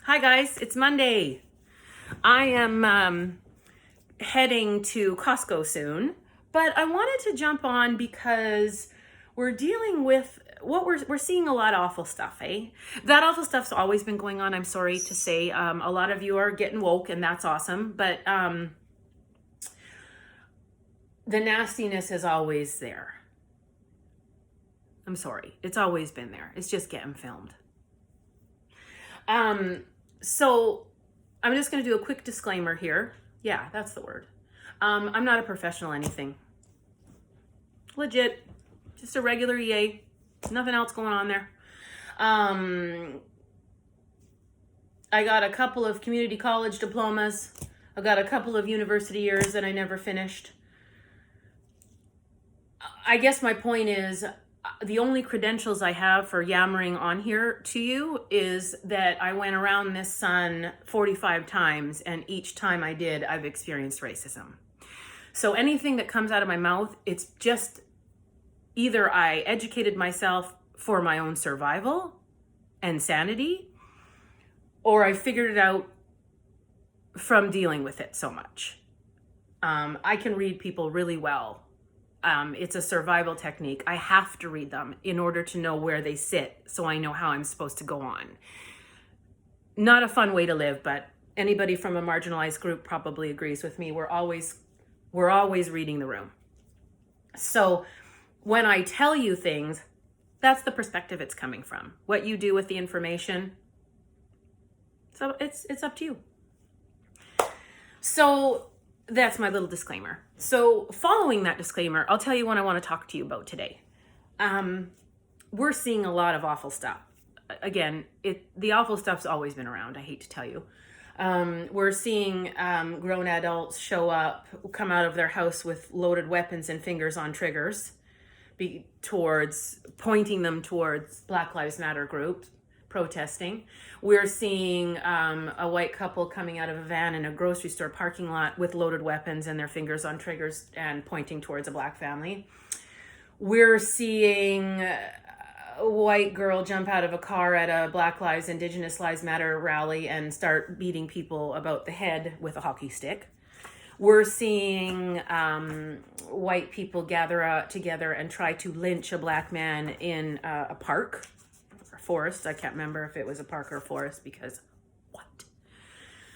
Hi guys, it's Monday. I am heading to Costco soon, but I wanted to jump on because we're dealing with what we're seeing a lot of awful stuff, eh? That awful stuff's always been going on, I'm sorry to say. A lot of you are getting woke and that's awesome, but the nastiness is always there. I'm sorry, it's always been there. It's just getting filmed. So I'm just going to do a quick disclaimer here. Yeah, that's the word. I'm not a professional anything. Legit, just a regular EA. Nothing else going on there. I got a couple of community college diplomas. I got a couple of university years that I never finished. I guess my point is, the only credentials I have for yammering on here to you is that I went around this sun 45 times, and each time I did, I've experienced racism. So anything that comes out of my mouth, it's just either I educated myself for my own survival and sanity, or I figured it out from dealing with it so much. I can read people really well. It's a survival technique. I have to read them in order to know where they sit so I know how I'm supposed to go on. Not a fun way to live, but anybody from a marginalized group probably agrees with me. We're always reading the room. So when I tell you things, that's the perspective it's coming from. What you do with the information, so it's up to you. So that's my little disclaimer. So following that disclaimer, I'll tell you what I want to talk to you about today. We're seeing a lot of awful stuff. Again, the awful stuff's always been around, I hate to tell you. We're seeing grown adults show up, come out of their house with loaded weapons and fingers on triggers, pointing them towards Black Lives Matter groups, protesting. We're seeing a white couple coming out of a van in a grocery store parking lot with loaded weapons and their fingers on triggers and pointing towards a black family. We're seeing a white girl jump out of a car at a Black Lives, Indigenous Lives Matter rally and start beating people about the head with a hockey stick. We're seeing white people gather together and try to lynch a black man in a park. Forest. I can't remember if it was a park or a forest because what?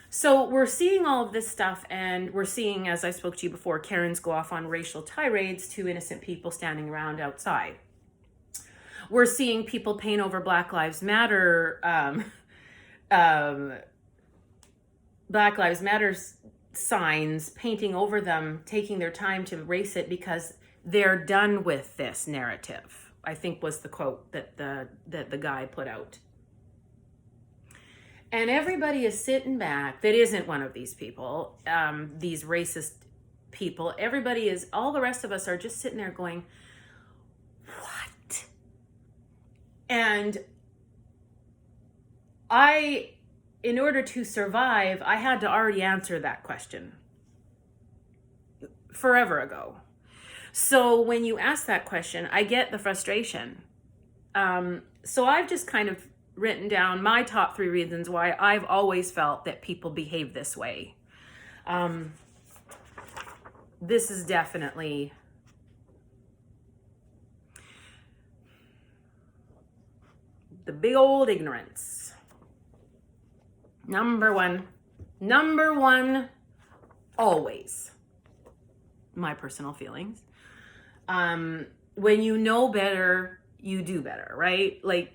So we're seeing all of this stuff, and we're seeing, as I spoke to you before, Karens go off on racial tirades to innocent people standing around outside. We're seeing people paint over Black Lives Matter, Black Lives Matter signs, painting over them, taking their time to erase it because they're done with this narrative, I think was the quote that the guy put out. And everybody is sitting back that isn't one of these people, these racist people. Everybody is, all the rest of us are just sitting there going, what? And in order to survive, I had to already answer that question forever ago. So when you ask that question, I get the frustration. So I've just kind of written down my top 3 reasons why I've always felt that people behave this way. This is definitely the big old ignorance. Number one, always, my personal feelings. When you know better, you do better, right? Like,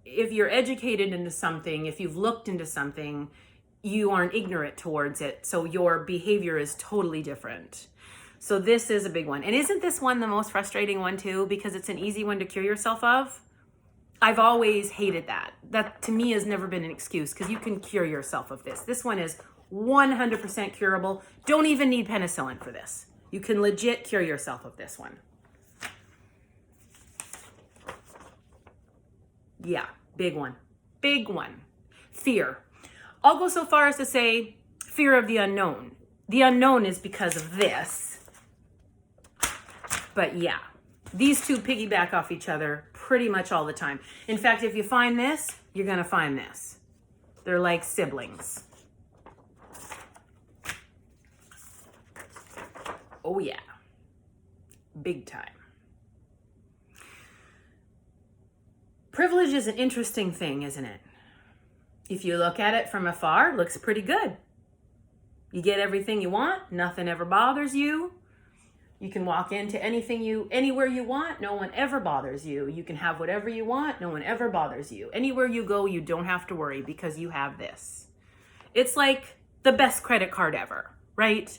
if you're educated into something, if you've looked into something, you aren't ignorant towards it. So your behavior is totally different. So this is a big one. And isn't this one the most frustrating one too? Because it's an easy one to cure yourself of. I've always hated that. That to me has never been an excuse because you can cure yourself of this. This one is 100% curable. Don't even need penicillin for this. You can legit cure yourself of this one. Yeah, big one. Big one. Fear. I'll go so far as to say fear of the unknown. The unknown is because of this. But yeah, these two piggyback off each other pretty much all the time. In fact, if you find this, you're going to find this. They're like siblings. Oh yeah. Big time. Privilege is an interesting thing, isn't it? If you look at it from afar, it looks pretty good. You get everything you want, nothing ever bothers you. You can walk into anywhere you want, no one ever bothers you. You can have whatever you want, no one ever bothers you. Anywhere you go, you don't have to worry because you have this. It's like the best credit card ever, right?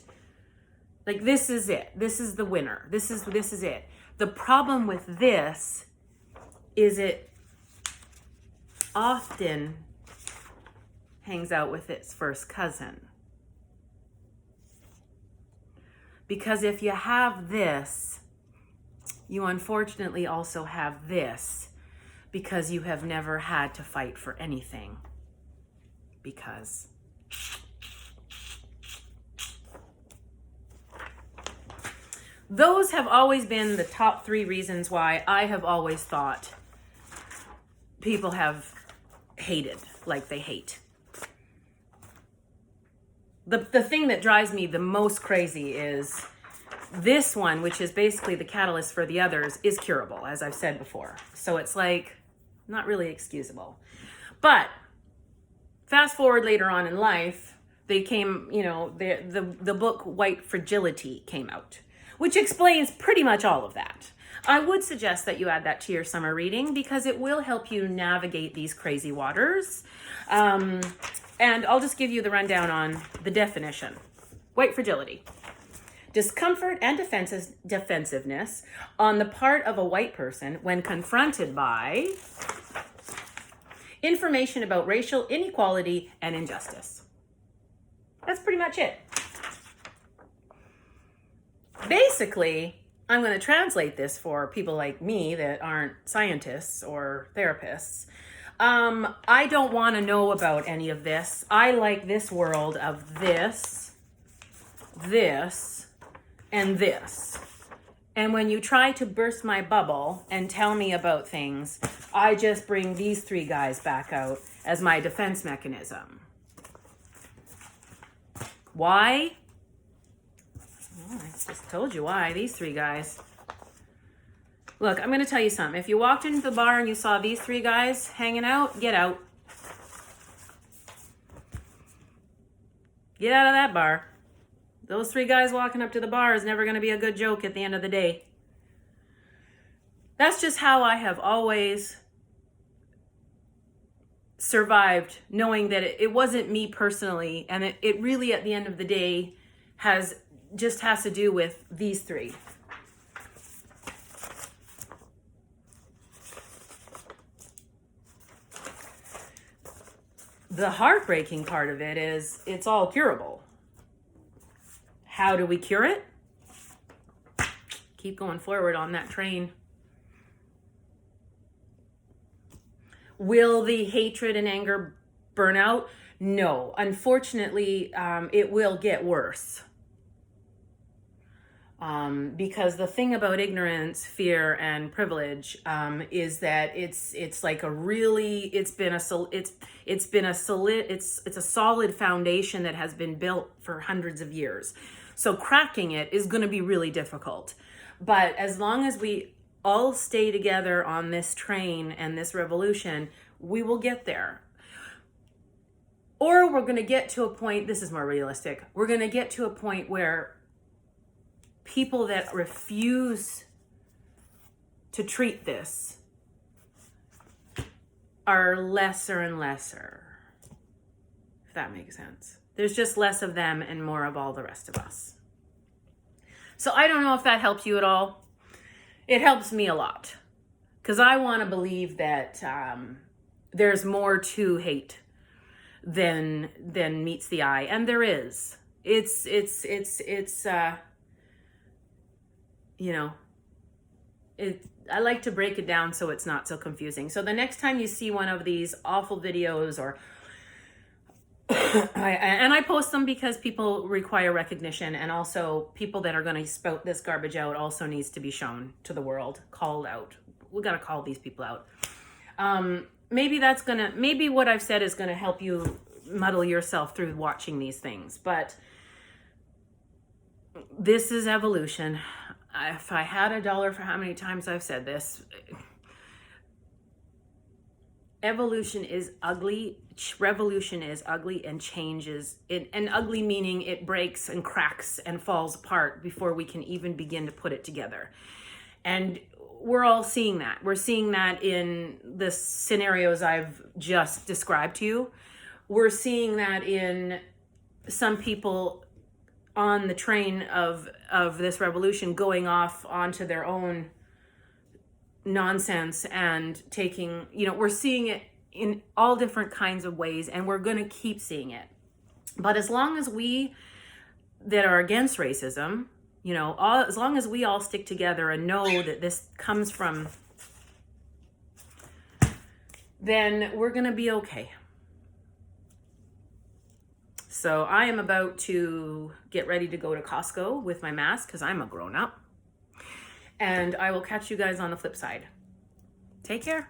Like, this is it. This is the winner. This is it. The problem with this is it often hangs out with its first cousin. Because if you have this, you unfortunately also have this, because you have never had to fight for anything. Because those have always been the top 3 reasons why I have always thought people have hated like they hate. The thing that drives me the most crazy is this one, which is basically the catalyst for the others, is curable, as I've said before. So it's like not really excusable. But fast forward later on in life, they came, the book White Fragility came out, which explains pretty much all of that. I would suggest that you add that to your summer reading because it will help you navigate these crazy waters. And I'll just give you the rundown on the definition. White fragility. Discomfort and defensiveness on the part of a white person when confronted by information about racial inequality and injustice. That's pretty much it. Basically, I'm going to translate this for people like me that aren't scientists or therapists. I don't want to know about any of this. I like this world of this, and this. And when you try to burst my bubble and tell me about things, I just bring these 3 guys back out as my defense mechanism. Why? Well, I just told you why. These 3 guys. Look, I'm going to tell you something. If you walked into the bar and you saw these 3 guys hanging out, get out. Get out of that bar. Those 3 guys walking up to the bar is never going to be a good joke at the end of the day. That's just how I have always survived, knowing that it wasn't me personally, and it really, at the end of the day, has to do with these 3. The heartbreaking part of it is it's all curable. How do we cure it? Keep going forward on that train. Will the hatred and anger burn out? No. Unfortunately, it will get worse. Because the thing about ignorance, fear, and privilege is that it's like a really it's a solid foundation that has been built for hundreds of years. So cracking it is going to be really difficult. But as long as we all stay together on this train and this revolution, we will get there. Or we're going to get to a point, this is more realistic, we're going to get to a point where people that refuse to treat this are lesser and lesser, if that makes sense. There's just less of them and more of all the rest of us. So I don't know if that helps you at all. It helps me a lot because I want to believe that there's more to hate than meets the eye, and there is. I like to break it down so it's not so confusing. So the next time you see one of these awful videos or I post them because people require recognition, and also people that are going to spout this garbage out also needs to be shown to the world, called out. We got to call these people out. maybe maybe what I've said is gonna help you muddle yourself through watching these things. But this is evolution. If I had a dollar for how many times I've said this, evolution is ugly, revolution is ugly, and changes it. And ugly meaning it breaks and cracks and falls apart before we can even begin to put it together. And we're all seeing that. We're seeing that in the scenarios I've just described to you. We're seeing that in some people on the train of this revolution going off onto their own nonsense and taking, we're seeing it in all different kinds of ways, and we're going to keep seeing it. But as long as we that are against racism, as long as we all stick together and know that this comes from, then we're going to be okay. So I am about to get ready to go to Costco with my mask because I'm a grown-up. And I will catch you guys on the flip side. Take care.